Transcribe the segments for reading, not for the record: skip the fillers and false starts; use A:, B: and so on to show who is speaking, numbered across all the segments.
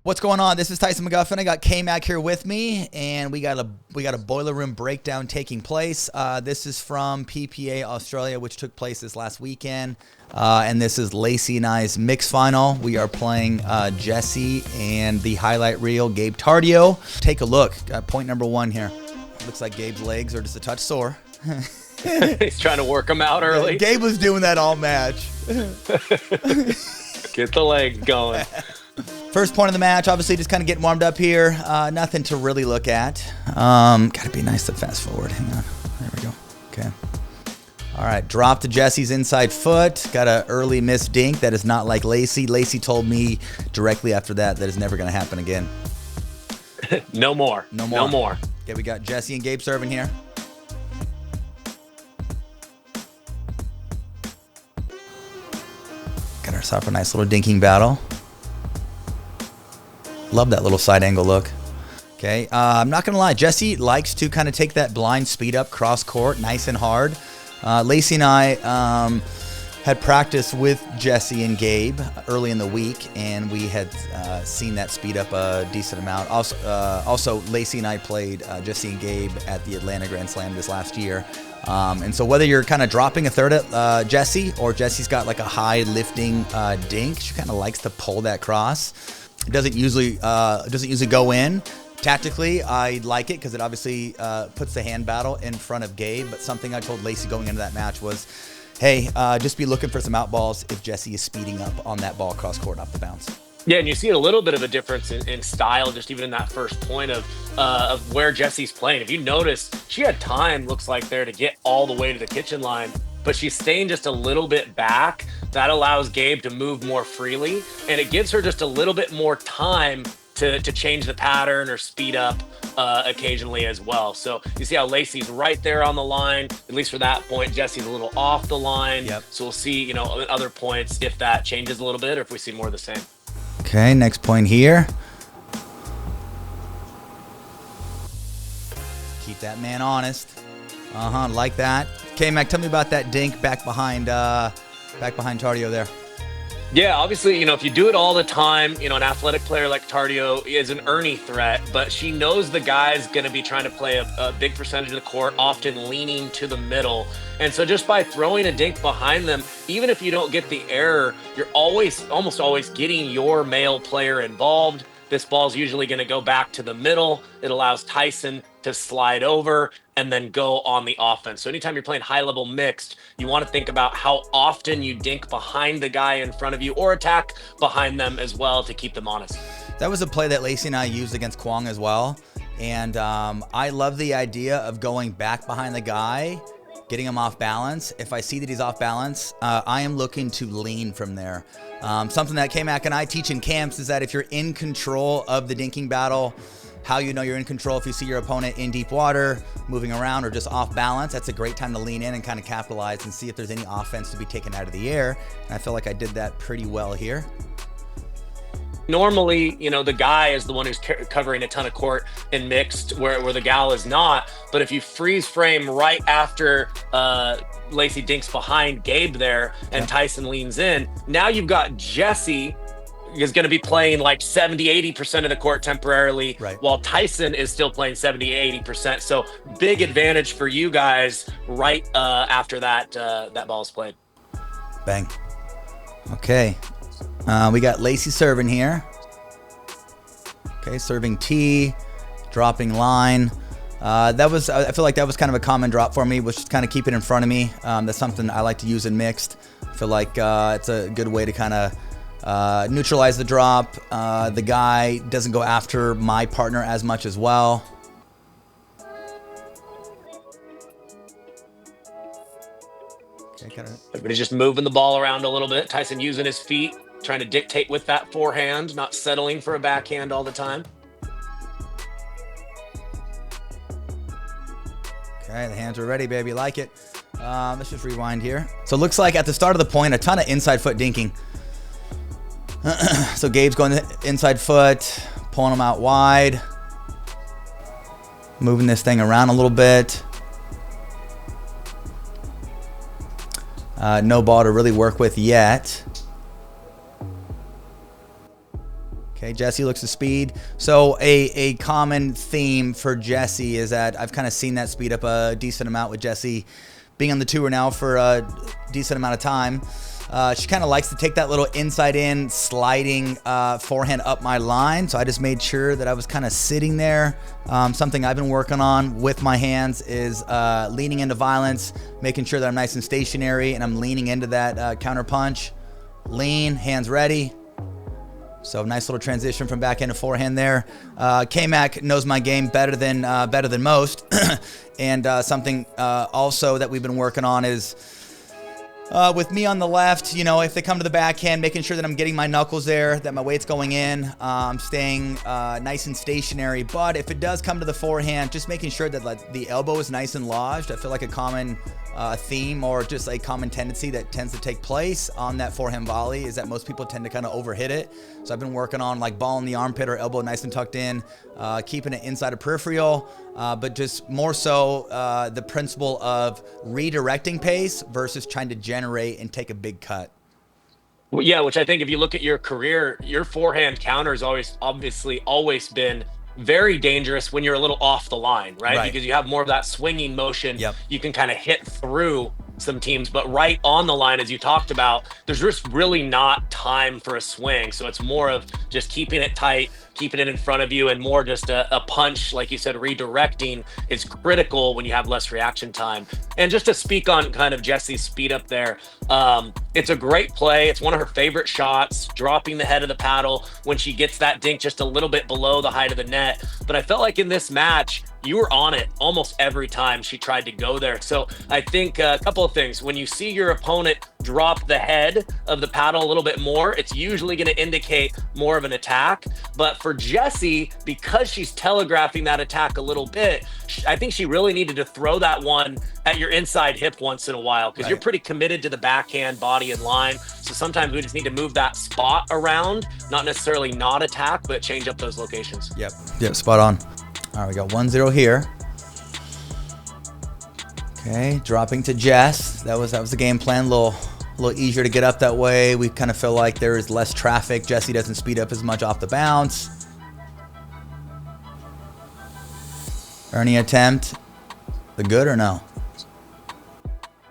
A: What's going on? This is Tyson McGuffin. I got K-Mac here with me, and we got a boiler room breakdown taking place. This is from PPA Australia, which took place this last weekend. And this is Lacy and I's mix final. We are playing Jesse and the highlight reel, Gabe Tartio. Take a look. Got point number one here. Looks like Gabe's legs are just a touch sore.
B: He's trying to work them out early.
A: Yeah, Gabe was doing that all match.
B: Get the legs going.
A: First point of the match, obviously just kind of getting warmed up here. Nothing to really look at. Gotta be nice to fast forward. Hang on. There we go. Okay. All right, drop to Jesse's inside foot. Got an early missed dink. That is not like Lacy. Lacy told me directly after that is never going to happen again.
B: No more.
A: No more.
B: No more.
A: Okay, we got Jesse and Gabe serving here. Got ourselves a nice little dinking battle. Love that little side angle look. Okay, I'm not gonna lie, Jesse likes to kind of take that blind speed up cross court nice and hard. Lacy and I had practiced with Jesse and Gabe early in the week, and we had seen that speed up a decent amount. Also, Lacy and I played Jesse and Gabe at the Atlanta Grand Slam this last year. And so whether you're kind of dropping a third at Jesse, or Jesse's got like a high lifting dink, she kind of likes to pull that cross. It doesn't usually go in. Tactically, I like it because it obviously puts the hand battle in front of Gabe. But something I told Lacy going into that match was, hey, just be looking for some out balls if Jesse is speeding up on that ball cross court off the bounce.
B: Yeah, and you see a little bit of a difference in style, just even in that first point of where Jesse's playing. If you notice, she had time, looks like, there to get all the way to the kitchen line, but she's staying just a little bit back. That allows Gabe to move more freely, and it gives her just a little bit more time to change the pattern or speed up occasionally as well. So you see how Lacy's right there on the line, at least for that point. Jesse's a little off the line.
A: Yep.
B: So we'll see, other points if that changes a little bit or if we see more of the same.
A: Okay, next point here. Keep that man honest. Like that. K-Mac, tell me about that dink back behind Tartio there.
B: Yeah, obviously, if you do it all the time, an athletic player like Tartio is an Ernie threat, but she knows the guy's going to be trying to play a big percentage of the court, often leaning to the middle. And so just by throwing a dink behind them, even if you don't get the error, you're almost always getting your male player involved. This ball's usually going to go back to the middle. It allows Tyson to slide over and then go on the offense. So anytime you're playing high-level mixed, you want to think about how often you dink behind the guy in front of you or attack behind them as well to keep them honest.
A: That was a play that Lacy and I used against Kwong as well. And I love the idea of going back behind the guy, getting him off balance. If I see that he's off balance, I am looking to lean from there. Something that K-Mac and I teach in camps is that if you're in control of the dinking battle, how you know you're in control, if you see your opponent in deep water, moving around, or just off balance, that's a great time to lean in and kind of capitalize and see if there's any offense to be taken out of the air. And I feel like I did that pretty well here.
B: Normally, the guy is the one who's covering a ton of court in mixed where the gal is not. But if you freeze frame right after Lacy dinks behind Gabe there and Tyson leans in, now you've got Jesse is going to be playing like 70-80% of the court temporarily,
A: right,
B: while Tyson is still playing 70-80%. So big advantage for you guys right after that ball's played.
A: Bang. Okay. We got Lacy serving here. Okay, serving T, dropping line. I feel like that was kind of a common drop for me, was just kind of keep it in front of me. That's something I like to use in mixed. I feel like it's a good way to kind of neutralize the drop. The guy doesn't go after my partner as much as well. Okay,
B: everybody's just moving the ball around a little bit. Tyson using his feet, trying to dictate with that forehand, not settling for a backhand all the time.
A: Okay, the hands are ready, baby. Like it. Let's just rewind here. So it looks like at the start of the point, a ton of inside foot dinking. So Gabe's going to inside foot, pulling him out wide, moving this thing around a little bit. No ball to really work with yet. Okay, Jessie looks to speed. So a common theme for Jessie is that I've kind of seen that speed up a decent amount with Jessie being on the tour now for a decent amount of time. She kind of likes to take that little inside in sliding forehand up my line. So I just made sure that I was kind of sitting there. Something I've been working on with my hands is leaning into violence, making sure that I'm nice and stationary, and I'm leaning into that counter punch. Lean, hands ready. So nice little transition from backhand to forehand there. K-Mac knows my game better than most. And something also that we've been working on is with me on the left, you know, if they come to the backhand, making sure that I'm getting my knuckles there, that my weight's going in, I'm staying nice and stationary. But if it does come to the forehand, just making sure that like the elbow is nice and lodged. I feel like a common theme or just a common tendency that tends to take place on that forehand volley is that most people tend to kind of overhit it. So I've been working on like ball in the armpit or elbow nice and tucked in, keeping it inside of peripheral, but just more so the principle of redirecting pace versus trying to generate and take a big cut.
B: Well, yeah, which I think if you look at your career, your forehand counter has obviously always been very dangerous when you're a little off the line, right? Because you have more of that swinging motion.
A: Yep.
B: You can kind of hit through some teams, but right on the line, as you talked about, there's just really not time for a swing. So it's more of just keeping it tight, keeping it in front of you, and more just a punch, like you said, redirecting is critical when you have less reaction time. And just to speak on kind of Jessie's speed up there, it's a great play. It's one of her favorite shots, dropping the head of the paddle when she gets that dink just a little bit below the height of the net. But I felt like in this match, you were on it almost every time she tried to go there. So I think a couple of things. When you see your opponent drop the head of the paddle a little bit more, it's usually going to indicate more of an attack. But for Jessie, because she's telegraphing that attack a little bit, I think she really needed to throw that one at your inside hip once in a while, because you're pretty committed to the backhand, body and line. So sometimes we just need to move that spot around, not necessarily not attack, but change up those locations.
A: Yep, spot on. All right, we got 1-0 here. Okay, dropping to Jess. That was the game plan. A little easier to get up that way. We kind of feel like there is less traffic. Jessie doesn't speed up as much off the bounce. Ernie attempt. The good or no?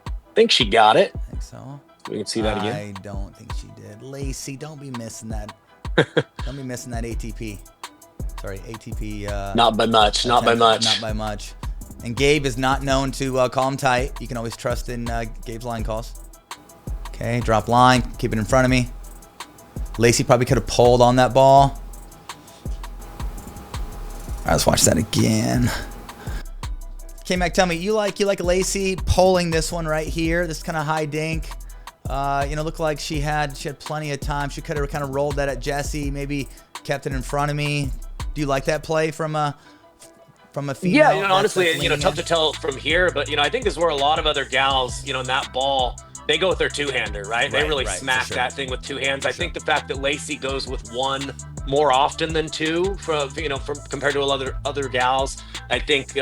B: I think she got it.
A: I think so.
B: We can see that again.
A: I don't think she did. Lacy, don't be missing that. Don't be missing that ATP. Sorry, ATP.
B: Not by much. Not by much.
A: Not by much. And Gabe is not known to call him tight. You can always trust in Gabe's line calls. Okay, drop line. Keep it in front of me. Lacy probably could have pulled on that ball. All right, let's watch that again. K-Mac, tell me, you like Lacy pulling this one right here, this kind of high dink. Looked like she had plenty of time. She could have kind of rolled that at Jessie, maybe kept it in front of me. Do you like that play from a female?
B: Yeah, honestly, tough to tell from here, but I think this is where a lot of other gals, in that ball, they go with their two-hander, right? They really smack that thing with two hands. I think the fact that Lacy goes with one more often than two, from compared to other gals, I think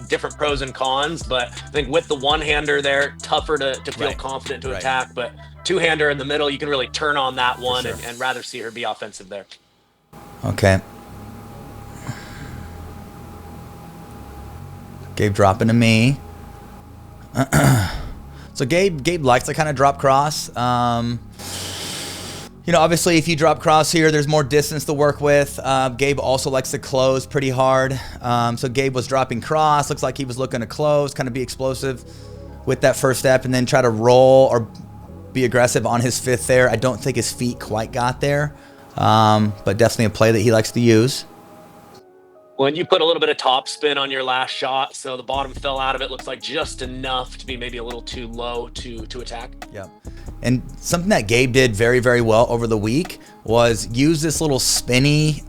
B: different pros and cons. But I think with the one-hander there, tougher to feel confident to attack. But two-hander in the middle, you can really turn on that one and rather see her be offensive there.
A: Okay. Gabe dropping to me. So Gabe likes to kind of drop cross. Obviously if you drop cross here, there's more distance to work with. Gabe also likes to close pretty hard. So Gabe was dropping cross. Looks like he was looking to close, kind of be explosive with that first step and then try to roll or be aggressive on his fifth there. I don't think his feet quite got there, but definitely a play that he likes to use.
B: When you put a little bit of top spin on your last shot, so the bottom fell out of it, looks like just enough to be maybe a little too low to attack.
A: Yep. And something that Gabe did very, very well over the week was use this little spinny.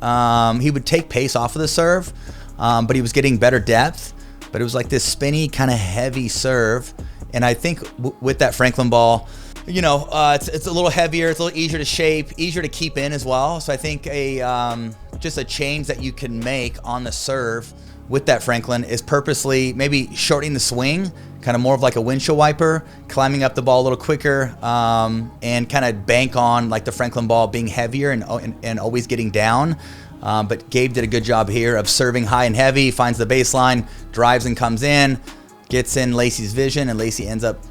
A: He would take pace off of the serve, but he was getting better depth. But it was like this spinny, kind of heavy serve. And I think with that Franklin ball, it's a little heavier, it's a little easier to shape, easier to keep in as well. So I think just a change that you can make on the serve with that Franklin is purposely maybe shortening the swing, kind of more of like a windshield wiper, climbing up the ball a little quicker, and kind of bank on like the Franklin ball being heavier and always getting down. But Gabe did a good job here of serving high and heavy, finds the baseline, drives and comes in, gets in Lacy's vision, and Lacy ends up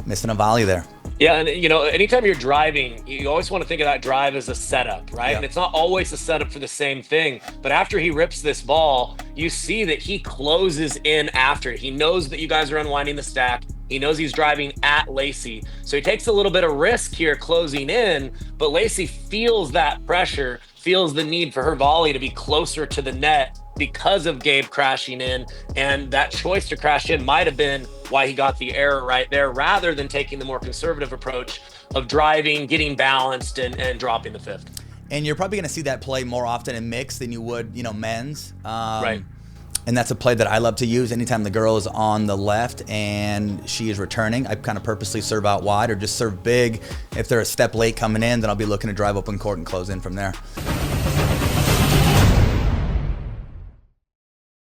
A: missing a volley there.
B: Yeah, and anytime you're driving, you always want to think of that drive as a setup, right? Yeah. And it's not always a setup for the same thing. But after he rips this ball, you see that he closes in after. He knows that you guys are unwinding the stack. He knows he's driving at Lacy. So he takes a little bit of risk here closing in, but Lacy feels that pressure, feels the need for her volley to be closer to the net because of Gabe crashing in, and that choice to crash in might have been why he got the error right there, rather than taking the more conservative approach of driving, getting balanced, and dropping the fifth.
A: And you're probably going to see that play more often in mixed than you would, men's.
B: Right.
A: And that's a play that I love to use anytime the girl is on the left and she is returning. I kind of purposely serve out wide or just serve big. If they're a step late coming in, then I'll be looking to drive open court and close in from there.